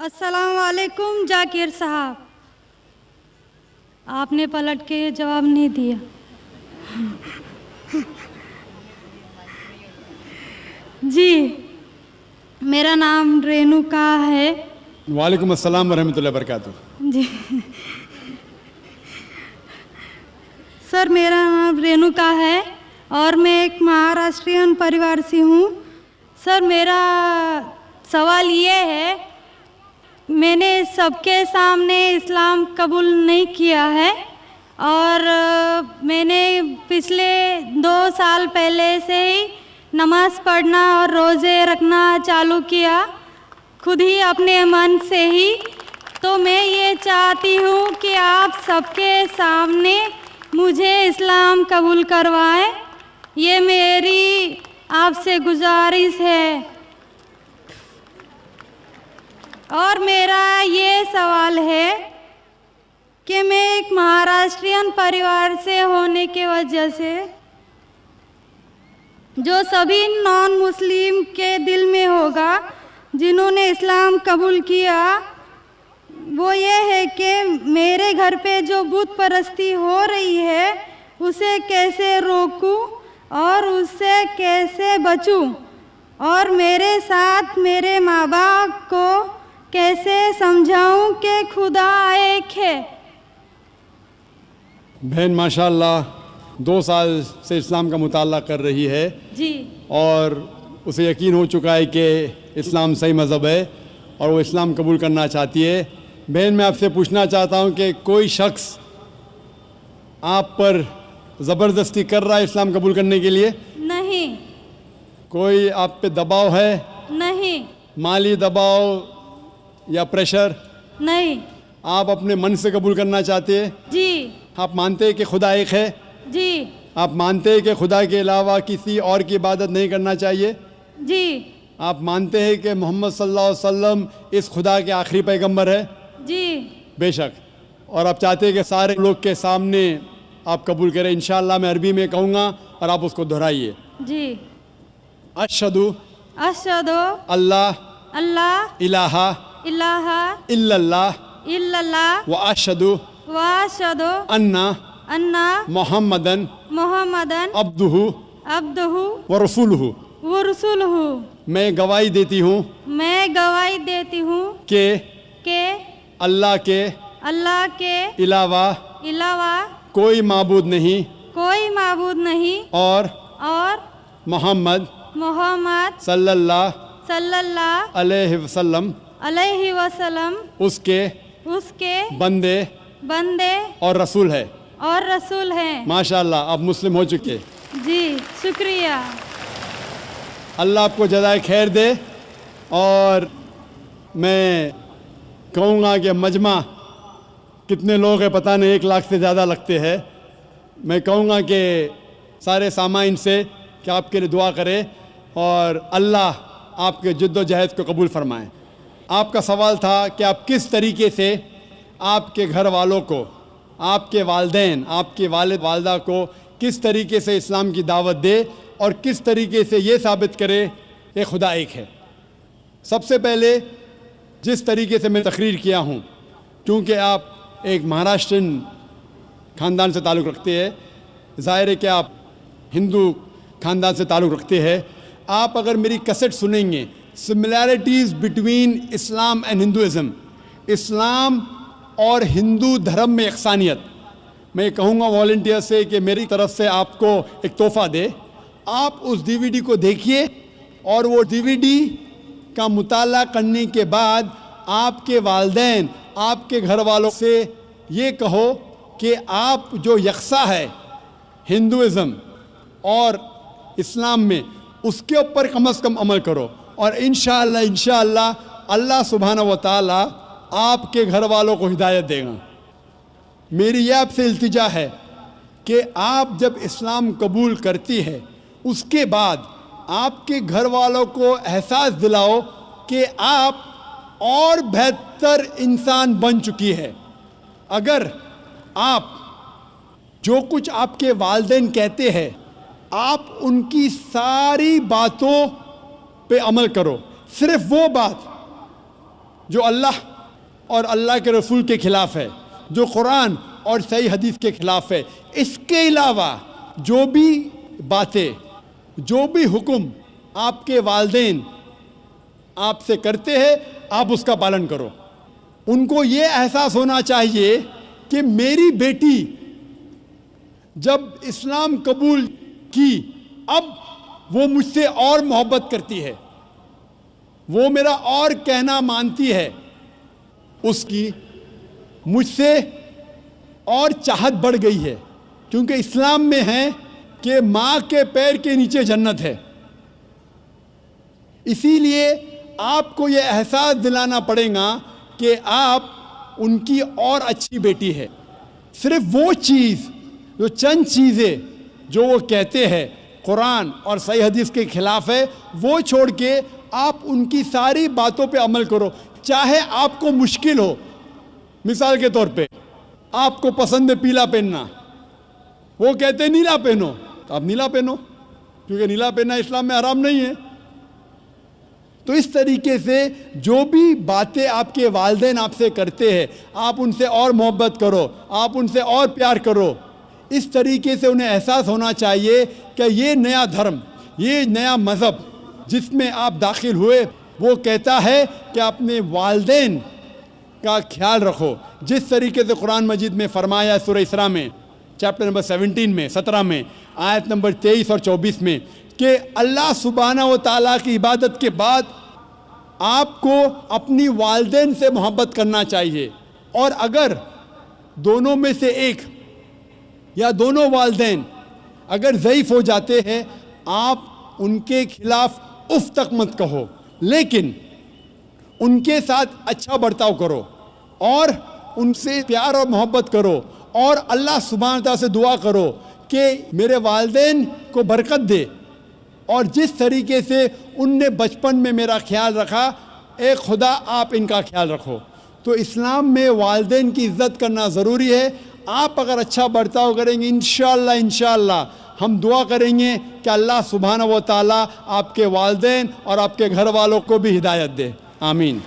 अस्सलाम वालेकुम जाकिर साहब, आपने पलट के जवाब नहीं दिया। जी, मेरा नाम रेणुका है। वालेकुम अस्सलाम वरहमतुल्लाहि वबरकातुहू। जी सर, मेरा नाम रेणुका है और मैं एक महाराष्ट्रियन परिवार से हूँ। सर, मेरा सवाल ये है, मैंने सबके सामने इस्लाम कबूल नहीं किया है और मैंने पिछले 2 साल पहले से ही नमाज़ पढ़ना और रोज़े रखना चालू किया, खुद ही अपने मन से ही। तो मैं ये चाहती हूँ कि आप सबके सामने मुझे इस्लाम कबूल करवाएं, ये मेरी आपसे गुजारिश है। और मेरा ये सवाल है कि मैं एक महाराष्ट्रियन परिवार से होने की वजह से जो सभी नॉन मुस्लिम के दिल में होगा जिन्होंने इस्लाम कबूल किया, वो ये है कि मेरे घर पे जो बुत परस्ती हो रही है उसे कैसे रोकूं और उससे कैसे बचूं, और मेरे साथ मेरे माँ बाप को कैसे समझाऊं कि खुदा एक है। बहन माशाअल्लाह 2 साल से इस्लाम का मुताला कर रही है जी, और उसे यकीन हो चुका है कि इस्लाम सही मज़हब है और वो इस्लाम कबूल करना चाहती है। बहन, मैं आपसे पूछना चाहता हूँ कि कोई शख्स आप पर ज़बरदस्ती कर रहा है इस्लाम कबूल करने के लिए? नहीं। कोई आप पे दबाव है? नहीं। माली दबाव या प्रेशर? नहीं। आप अपने मन से कबूल करना चाहते हैं? जी। आप मानते हैं कि खुदा एक है? जी। आप मानते हैं कि खुदा के अलावा किसी और की इबादत नहीं करना चाहिए? जी। आप मानते हैं कि मोहम्मद सल्लल्लाहु अलैहि वसल्लम इस खुदा के आखिरी पैगंबर है? जी। बेशक। और आप चाहते हैं कि सारे लोग के सामने आप कबूल करें? इंशाअल्लाह मैं अरबी में कहूँगा और आप उसको दोहराइए। जी। अशहदु अशहदु अल्लाह अल्लाह इलाहा इलाहा इल्लल्लाह इल्लल्लाह व अशहदु व अशहदु अन्ना अन्ना मोहम्मदन मुहम्मदन अब्दुहु अब्दुहु व रसूलुहु। व रसूलुहु। मैं गवाही देती हूँ मैं गवाही देती हूँ कि अल्लाह के अलावा कोई माबूद नहीं और मोहम्मद सल्लल्लाहु अलैहि वसल्लम उसके बंदे और रसूल है। माशाअल्लाह, आप मुस्लिम हो चुके। जी, शुक्रिया। अल्लाह आपको जज़ाए खैर दे। और मैं कहूँगा कि मजमा कितने लोग हैं पता नहीं, 1 लाख से ज़्यादा लगते हैं। मैं कहूँगा कि सारे सामाइन से कि आपके लिए दुआ करें और अल्लाह आपके जद्दोजहद को कबूल फरमाएं। आपका सवाल था कि आप किस तरीके से आपके घर वालों को, आपके वालिदैन, आपके वालिद वालदा को किस तरीके से इस्लाम की दावत दे और किस तरीके से ये साबित करे कि खुदा एक है। सबसे पहले जिस तरीके से मैं तकरीर किया हूँ, क्योंकि आप एक महाराष्ट्रियन ख़ानदान से ताल्लुक़ रखते हैं, ज़ाहिर है कि आप हिंदू ख़ानदान से ताल्लुक़ रखते हैं। आप अगर मेरी कैसेट सुनेंगे, similarities between Islam and Hinduism, Islam और हिंदू धर्म में यकसानियत, मैं कहूँगा वॉलंटियर से कि मेरी तरफ से आपको एक तोहफ़ा दे। आप उस डीवीडी को देखिए और वो डीवीडी का मुताला करने के बाद आपके वालिदैन, आपके घर वालों से ये कहो कि आप जो यकसा है हिंदुइज़म और इस्लाम में, उसके ऊपर कम से कम अमल करो और इंशाअल्लाह अल्लाह सुब्हानहू व तआला आपके घर वालों को हिदायत देगा। मेरी यह आपसे इल्तिजा है कि आप जब इस्लाम कबूल करती है, उसके बाद आपके घर वालों को एहसास दिलाओ कि आप और बेहतर इंसान बन चुकी है। अगर आप जो कुछ आपके वालिदैन कहते हैं, आप उनकी सारी बातों पे अमल करो, सिर्फ वो बात جو اللہ اور اللہ کے رسول کے خلاف ہے، جو قرآن اور صحیح حدیث کے خلاف ہے۔ اس کے علاوہ جو بھی باتیں، جو بھی حکم آپ کے والدین آپ سے کرتے ہیں، آپ اس کا پالن کرو۔ ان کو یہ احساس ہونا چاہیے کہ میری بیٹی جب اسلام قبول کی، اب وہ مجھ سے اور محبت کرتی ہے، وہ میرا اور کہنا مانتی ہے، اس کی مجھ سے اور چاہت بڑھ گئی ہے، کیونکہ اسلام میں ہے کہ ماں کے پیر کے نیچے جنت ہے۔ اسی لیے آپ کو یہ احساس دلانا پڑے گا کہ آپ ان کی اور اچھی بیٹی ہے۔ صرف وہ چیز، جو چند چیزیں جو وہ کہتے ہیں قرآن اور صحیح حدیث کے خلاف ہے، وہ چھوڑ کے آپ ان کی ساری باتوں پہ عمل کرو، چاہے آپ کو مشکل ہو۔ مثال کے طور پہ آپ کو پسند ہے پیلا پہننا، وہ کہتے ہیں نیلا پہنو، تو آپ نیلا پہنو، کیونکہ نیلا پہننا اسلام میں حرام نہیں ہے۔ تو اس طریقے سے جو بھی باتیں آپ کے والدین آپ سے کرتے ہیں، آپ ان سے اور محبت کرو، آپ ان سے اور پیار کرو۔ اس طریقے سے انہیں احساس ہونا چاہیے کہ یہ نیا دھرم، یہ نیا مذہب جس میں آپ داخل ہوئے، وہ کہتا ہے کہ اپنے والدین کا خیال رکھو، جس طریقے سے قرآن مجید میں فرمایا سورہ اسراء میں چیپٹر نمبر 17 میں آیت نمبر 23 اور 24 میں کہ اللہ سبحانہ و تعالیٰ کی عبادت کے بعد آپ کو اپنی والدین سے محبت کرنا چاہیے، اور اگر دونوں میں سے ایک یا دونوں والدین اگر ضعیف ہو جاتے ہیں، آپ ان کے خلاف اف تک مت کہو، لیکن ان کے ساتھ اچھا برتاؤ کرو اور ان سے پیار اور محبت کرو، اور اللہ سبحانہ تعالیٰ سے دعا کرو کہ میرے والدین کو برکت دے، اور جس طریقے سے ان نے بچپن میں میرا خیال رکھا، اے خدا آپ ان کا خیال رکھو۔ تو اسلام میں والدین کی عزت کرنا ضروری ہے۔ آپ اگر اچھا برتاؤ کریں گے، انشاءاللہ ہم دعا کریں گے کہ اللہ سبحانہ و تعالیٰ آپ کے والدین اور آپ کے گھر والوں کو بھی ہدایت دے۔ آمین۔